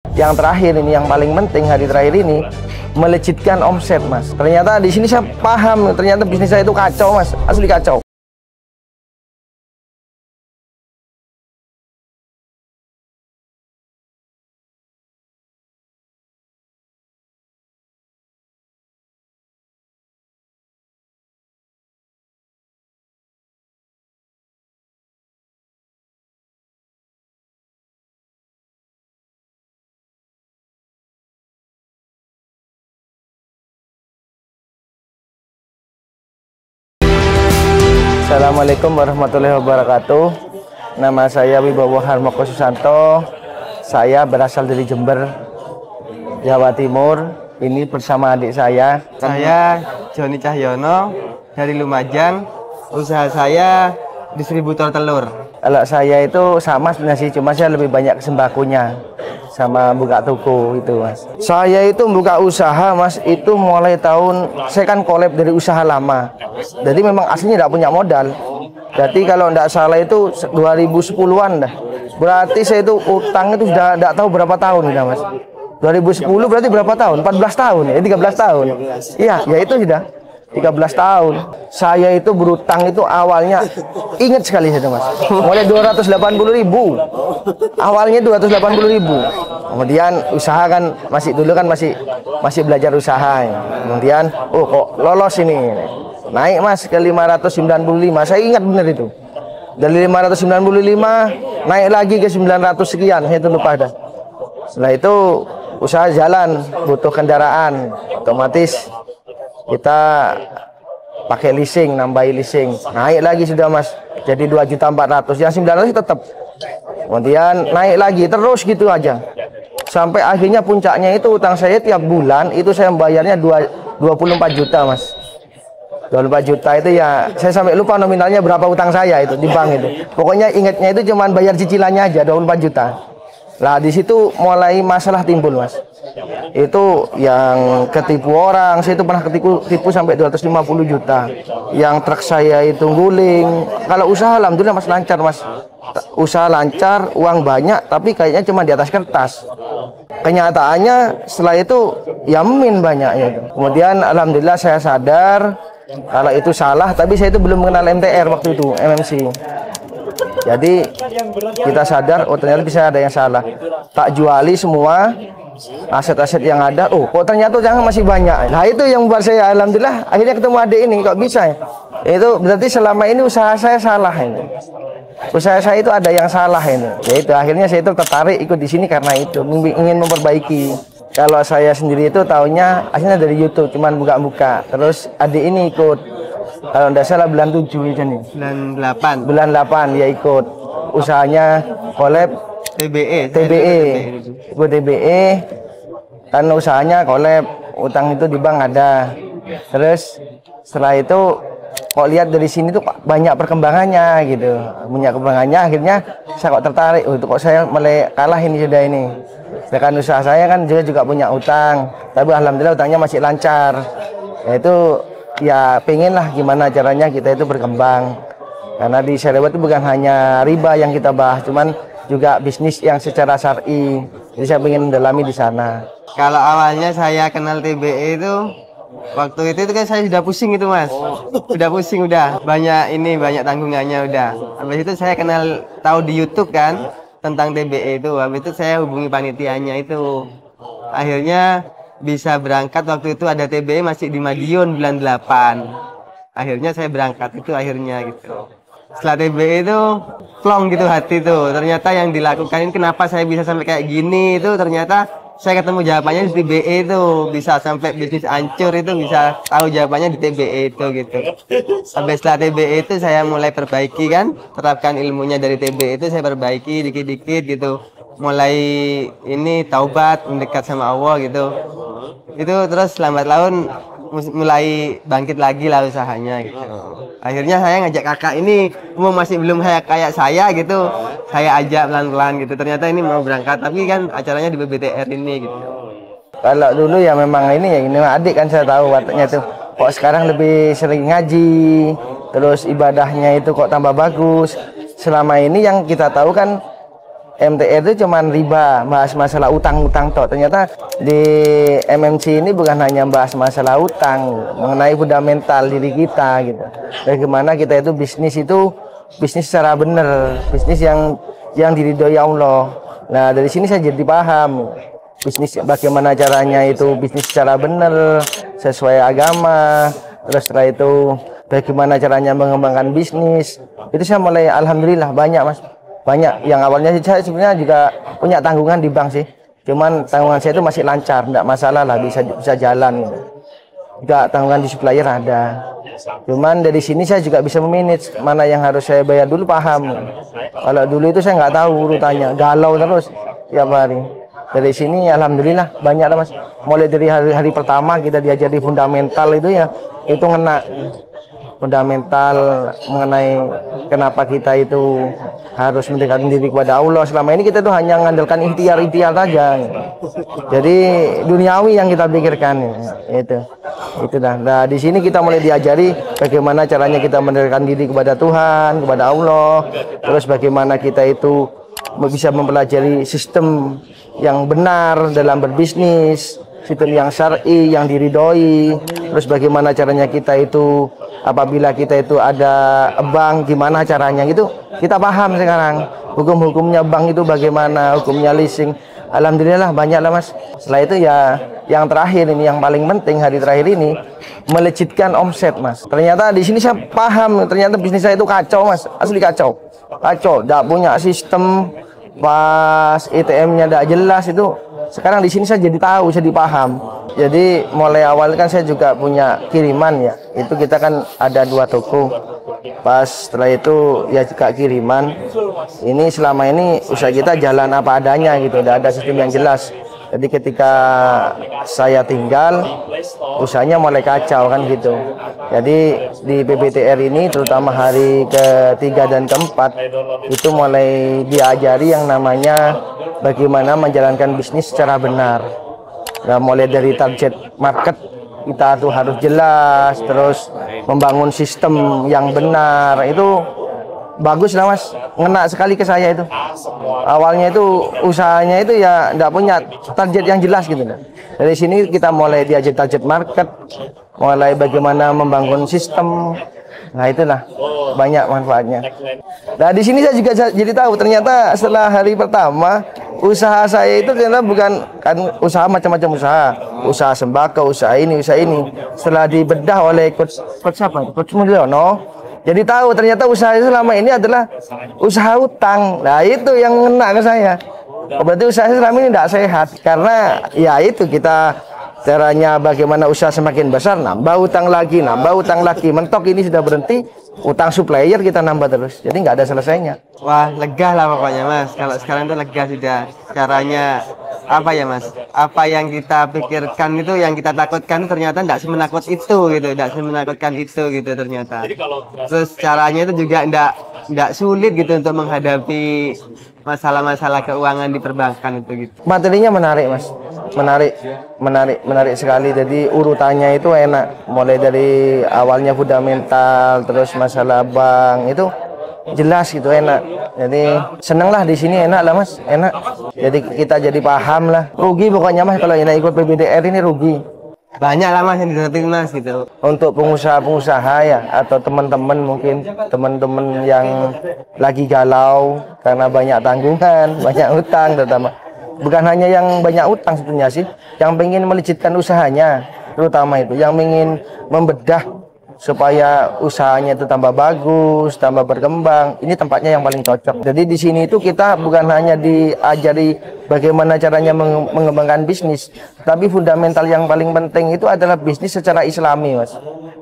Yang terakhir ini, yang paling penting hari terakhir ini melejitkan omset, Mas. Ternyata di sini saya paham, ternyata bisnis saya itu kacau, Mas, asli kacau. Assalamualaikum warahmatullahi wabarakatuh. Nama saya Wibowo Harmoko Susanto. Saya berasal dari Jember, Jawa Timur. Ini bersama adik saya. Saya Joni Cahyono dari Lumajang. Usaha saya distributor telur. Kalau saya itu sama sebenarnya, cuma saya lebih banyak sembakonya sama buka toko itu, Mas. Saya itu buka usaha, Mas, itu mulai tahun, saya kan collab dari usaha lama. Jadi memang aslinya tidak punya modal. Jadi kalau tidak salah itu 2010-an dah. Berarti saya itu utang itu sudah tidak tahu berapa tahun ya, Mas. 2010 berarti berapa tahun? 14 tahun ya, 13 tahun. Iya, ya itu sudah 13 tahun. Saya itu berutang itu awalnya ingat sekali saya, Mas. Mulai 280.000. Awalnya 280.000. Kemudian usaha kan dulu kan masih belajar usaha. Ya. Kemudian kok lolos ini. Naik, Mas, ke 595. Saya ingat benar itu. Dari 595 naik lagi ke 900 sekian. Saya itu lupa dah. Setelah itu usaha jalan, butuh kendaraan, otomatis kita pakai leasing, nambahi leasing, naik lagi sudah, Mas, jadi 2.400.000. Yang 900 tetap. Kemudian naik lagi terus gitu aja sampai akhirnya puncaknya itu utang saya tiap bulan itu saya membayarnya 24 juta, Mas. 24 juta itu ya saya sampai lupa nominalnya berapa utang saya itu di bank itu. Pokoknya ingatnya itu cuman bayar cicilannya aja 24 juta. Lah di situ mulai masalah timbul, Mas. Itu yang ketipu orang, saya itu pernah tipu sampai 250 juta. Yang truk saya itu guling. Kalau usaha alhamdulillah, Mas, lancar, Mas. Usaha lancar, uang banyak, tapi kayaknya cuma di atas kertas. Kenyataannya setelah itu ya banyak. Kemudian alhamdulillah saya sadar kalau itu salah, tapi saya itu belum mengenal MTR waktu itu, MMC. Jadi kita sadar, ternyata bisa ada yang salah. Tak juali semua aset-aset yang ada. Kok ternyata jangan masih banyak. Nah itu yang membuat saya alhamdulillah akhirnya ketemu adik ini, kok bisa ya. Itu berarti selama ini usaha saya salah ini. Usaha saya itu ada yang salah ini. Yaitu akhirnya saya itu tertarik ikut di sini karena itu ingin memperbaiki. Kalau saya sendiri itu tahunya asalnya dari YouTube, cuman buka-buka. Terus adik ini ikut. Kalau tidak salah bulan 7 itu nih. Bulan 8 dia ikut. Usahanya collab TBE. Ikut TBE. Kan usahanya collab, utang itu di bank ada. Terus setelah itu kok lihat dari sini tuh banyak perkembangannya gitu. Banyak perkembangannya akhirnya saya kok tertarik. Itu kok saya mulai kalah ini sudah ini. Sedangkan usaha saya kan juga punya utang, tapi alhamdulillah utangnya masih lancar. Yaitu ya pengen lah gimana caranya kita itu berkembang. Karena di Syariah itu bukan hanya riba yang kita bahas, cuman juga bisnis yang secara syar'i. Jadi saya pengen mendalami di sana. Kalau awalnya saya kenal TBE itu waktu itu kan saya sudah pusing itu, Mas. Udah pusing, udah banyak tanggungannya udah. Habis itu saya tahu di YouTube kan tentang TBE itu. Habis itu saya hubungi panitianya itu. Akhirnya bisa berangkat waktu itu ada TBE masih di Madiun bulan 8. Akhirnya saya berangkat itu akhirnya gitu. Setelah TBE itu plong gitu hati tuh. Ternyata yang dilakukan ini kenapa saya bisa sampai kayak gini itu ternyata saya ketemu jawabannya di TBE itu. Bisa sampai bisnis hancur itu bisa tahu jawabannya di TBE itu gitu. Sampai setelah TBE itu saya mulai perbaiki kan, terapkan ilmunya dari TBE itu saya perbaiki dikit-dikit gitu. Mulai ini taubat, mendekat sama Allah gitu. Itu terus lambat laun mulai bangkit lagi lah usahanya gitu. Akhirnya saya ngajak kakak ini, masih belum kayak saya gitu. Saya ajak pelan-pelan gitu. Ternyata ini mau berangkat, tapi kan acaranya di BBTR ini gitu. Kalau dulu ya memang ini adik kan saya tahu wataknya tuh. Kok sekarang lebih sering ngaji, terus ibadahnya itu kok tambah bagus. Selama ini yang kita tahu kan MTR itu cuman riba, bahas masalah utang-utang toh. Ternyata di MMC ini bukan hanya bahas masalah utang, mengenai fundamental diri kita gitu. Bagaimana kita itu bisnis secara benar, bisnis yang diridhoi Allah. Nah, dari sini saya jadi paham bisnis bagaimana caranya itu bisnis secara benar, sesuai agama. Terus setelah itu bagaimana caranya mengembangkan bisnis. Itu saya mulai alhamdulillah banyak Mas. Banyak yang awalnya saya sebenarnya juga punya tanggungan di bank sih. Cuman tanggungan saya itu masih lancar, enggak masalah lah, bisa jalan gitu. Juga tanggungan di supplier ada. Cuman dari sini saya juga bisa memanage mana yang harus saya bayar dulu, paham. Kalau dulu itu saya nggak tahu urutannya, galau terus tiap hari. Dari sini alhamdulillah banyak lah Mas. Mulai dari hari pertama kita diajari fundamental itu ya, itu ngena fundamental mengenai kenapa kita itu harus mendekatkan diri kepada Allah. Selama ini kita tuh hanya mengandalkan ikhtiar saja. Jadi duniawi yang kita pikirkan itu dah. Nah, di sini kita mulai diajari bagaimana caranya kita mendekatkan diri kepada Tuhan, kepada Allah. Terus bagaimana kita itu bisa mempelajari sistem yang benar dalam berbisnis, sistem yang syar'i, yang diridhoi. Terus bagaimana caranya kita itu apabila kita itu ada bank, gimana caranya gitu, kita paham sekarang. Hukum-hukumnya bank itu bagaimana, hukumnya leasing. Alhamdulillah banyak lah Mas. Setelah itu ya yang terakhir ini, yang paling penting hari terakhir ini, melejitkan omset Mas. Ternyata di sini saya paham, ternyata bisnis saya itu kacau Mas, asli kacau. Kacau, tidak punya sistem, pas ATM-nya tidak jelas itu. Sekarang di sini saya jadi tahu, saya dipaham. Jadi mulai awal kan saya juga punya kiriman ya. Itu kita kan ada 2 toko. Pas setelah itu ya juga kiriman. Ini selama ini usaha kita jalan apa adanya gitu, tidak ada sistem yang jelas. Jadi ketika saya tinggal, usahanya mulai kacau kan gitu. Jadi di PBTR ini terutama hari ketiga dan keempat itu mulai diajari yang namanya bagaimana menjalankan bisnis secara benar. Nah, mulai dari target market kita tuh harus jelas, terus membangun sistem yang benar. Itu bagus lah Mas, ngena sekali ke saya itu. Awalnya itu usahanya itu ya enggak punya target yang jelas gitu. Dari sini kita mulai diajari target market, mulai bagaimana membangun sistem. Nah, itulah banyak manfaatnya. Nah, di sini saya juga jadi tahu ternyata setelah hari pertama usaha saya itu ternyata bukan kan usaha macam-macam usaha sembako, usaha ini. Setelah dibedah oleh coach siapa? Coach Mulyono. Jadi tahu ternyata usaha selama ini adalah usaha utang. Nah, itu yang ngena ke saya. Berarti usaha selama ini tidak sehat karena ya itu kita caranya bagaimana usaha semakin besar, nambah utang lagi, mentok ini sudah berhenti, utang supplier kita nambah terus, jadi nggak ada selesainya. Wah, lega lah pokoknya Mas. Kalau sekarang itu lega sudah. Caranya apa ya Mas? Apa yang kita pikirkan itu, yang kita takutkan ternyata tidak semenakut itu gitu, tidak semenakutkan itu gitu ternyata. Terus caranya itu juga tidak sulit gitu untuk menghadapi masalah-masalah keuangan di perbankan itu gitu. Materinya menarik Mas, menarik sekali. Jadi urutannya itu enak, mulai dari awalnya fundamental, terus masalah bank itu jelas gitu, enak. Jadi seneng lah di sini, enak lah Mas, enak. Jadi kita jadi paham lah. Rugi pokoknya Mas kalau ini ikut PBTR ini rugi. Banyak lah Mas yang didapetin Mas gitu. Untuk pengusaha-pengusaha ya, atau teman-teman mungkin teman-teman yang lagi galau karena banyak tanggungan, banyak utang terutama. Bukan hanya yang banyak utang sebetulnya sih, yang pengen melejitkan usahanya, terutama itu, yang ingin membedah supaya usahanya itu tambah bagus, tambah berkembang. Ini tempatnya yang paling cocok. Jadi di sini itu kita bukan hanya diajari bagaimana caranya mengembangkan bisnis, tapi fundamental yang paling penting itu adalah bisnis secara Islami, Mas.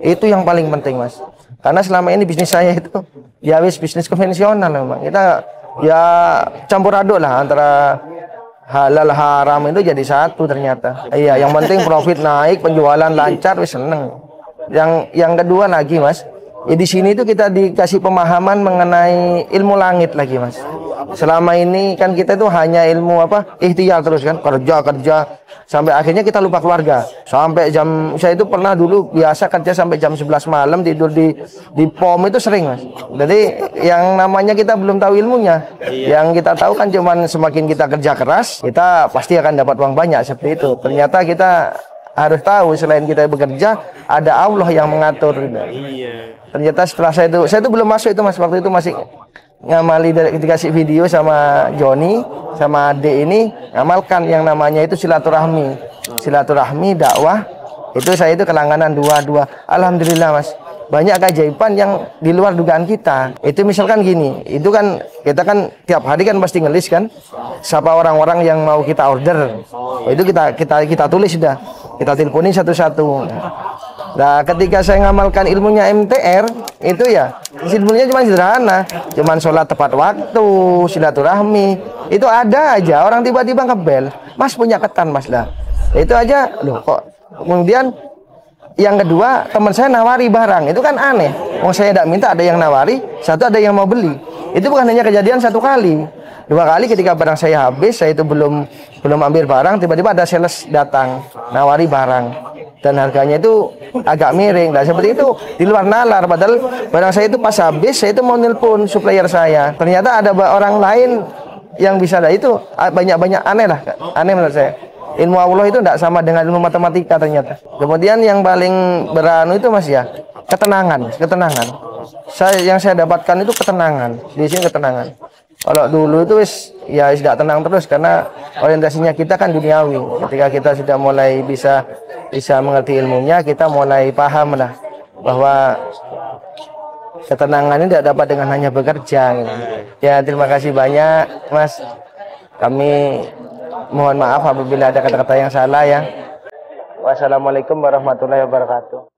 Itu yang paling penting, Mas. Karena selama ini bisnis saya itu ya wis bisnis konvensional memang. Kita ya campur aduk lah antara halal haram itu jadi satu ternyata. Iya, yang penting profit naik, penjualan lancar, wis seneng. Yang kedua lagi Mas, ya di sini itu kita dikasih pemahaman mengenai ilmu langit lagi Mas. selama ini kan kita itu hanya ilmu apa ikhtiar terus kan, kerja sampai akhirnya kita lupa keluarga. Sampai jam, saya itu pernah dulu biasa kerja sampai jam 11 malam, tidur di pom itu sering Mas. Jadi yang namanya kita belum tahu ilmunya. Yang kita tahu kan cuman semakin kita kerja keras, kita pasti akan dapat uang banyak seperti itu. Ternyata kita harus tahu selain kita bekerja ada Allah yang mengatur. Ternyata setelah saya itu belum masuk itu Mas, waktu itu masih ngamali dikasih video sama Joni sama Ade ini, ngamalkan yang namanya itu silaturahmi dakwah. Itu saya itu kelangganan dua. Alhamdulillah Mas, banyak keajaiban yang di luar dugaan kita. Itu misalkan gini, itu kan kita kan tiap hari kan pasti ngelis kan siapa orang-orang yang mau kita order. Itu kita tulis sudah, kita teleponin satu-satu. Nah, ketika saya ngamalkan ilmunya MTR, itu ya ilmunya cuma sederhana, cuman sholat tepat waktu, silaturahmi, itu ada aja orang tiba-tiba ngebel, Mas punya ketan Mas dah, itu aja loh kok. Kemudian yang kedua, teman saya nawari barang, itu kan aneh. Mau saya tidak minta, ada yang nawari, satu ada yang mau beli. Itu bukan hanya kejadian satu kali, 2 kali ketika barang saya habis, saya itu belum ambil barang, tiba-tiba ada sales datang nawari barang. Dan harganya itu agak miring. Nah, seperti itu di luar nalar. Padahal barang saya itu pas habis, saya itu mau nelpon supplier saya. Ternyata ada orang lain yang bisa. Nah, itu banyak aneh lah. Aneh menurut saya. Ilmu Allah itu tidak sama dengan ilmu matematika ternyata. Kemudian yang paling beranu itu Mas ya, ketenangan. Yang saya dapatkan itu ketenangan. Di sini ketenangan. Kalau dulu itu ya tidak tenang terus karena orientasinya kita kan duniawi. Ketika kita sudah mulai bisa mengerti ilmunya, kita mulai paham lah bahwa ketenangan ini tidak dapat dengan hanya bekerja. Gitu. Ya terima kasih banyak Mas. Kami mohon maaf apabila ada kata-kata yang salah ya. Wassalamualaikum warahmatullahi wabarakatuh.